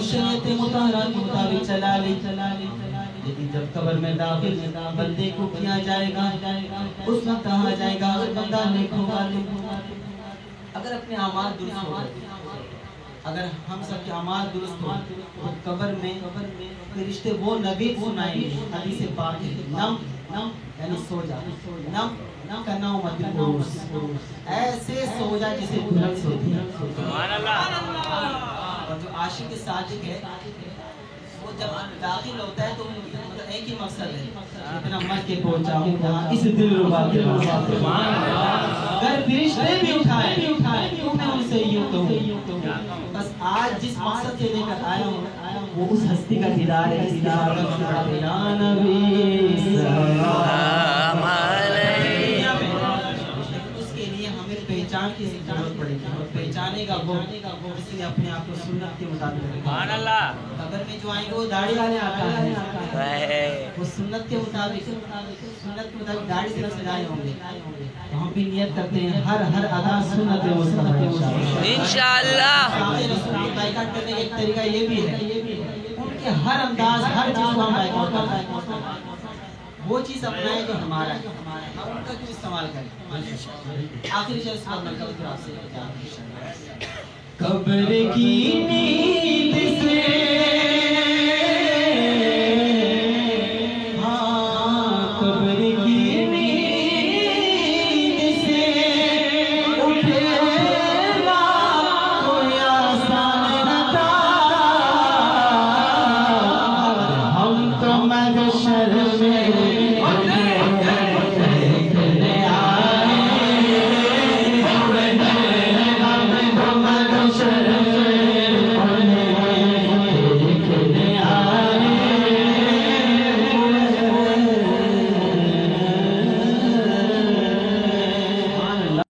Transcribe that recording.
शरीयत मुतहरा के मुताबिक चला ले। लेकिन जब कब्र में दाखिल बंदे को किया जाएगा, उस वक्त कहा जाएगा अगर बंदा नेक होगा, अगर अपने अमाल दुरुस्त हो, अगर हम सब के अमाल दुरुस्त हो तो कब्र में फरिश्ते वो नबी सुनाएंगे। हदीस पाक है, नम नम यानी सो जा, नम नम करना ऐसे सो जा जिसे दुल्हन सोती है। सुभान अल्लाह। और जो आशिक सादिक है वो जब दाखिल होता है तो एक ही मकसद है, इतना मर के पहुंचाऊं इस दिलरुबा के पास। अगर फरिश्ते भी उठाए तो मैं उनसे यूं कहूं, बस आज जिस मकसद से लेकर आया हूं वो उस हस्ती का दीदार है जिसकी या नबी सल्लल्लाहु अलैहि वसल्लम। उसके लिए हमें पहचान की जरूरत पड़ेगी और पहचानेगा वो इसलिए अपने आप को सुन्नत के मुताबिक। सुभान अल्लाह। कब्र में जो आएंगे वो दाढ़ी वाले आता है, वो सुन्नत के मुताबिक दाढ़ी से सजाए होंगे। तो हम भी नियत करते हैं हर अदा सुन्नत इंशाअल्लाह। बाइकाट करने का एक तरीका ये भी है, उनके हर अंदाज हर चीज को हम बाइकाट करते हैं, वो चीज अपनाएं जो हमारा है, हम उनका क्यों इस्तेमाल करें। आखिरी शेर आपसे कब्र की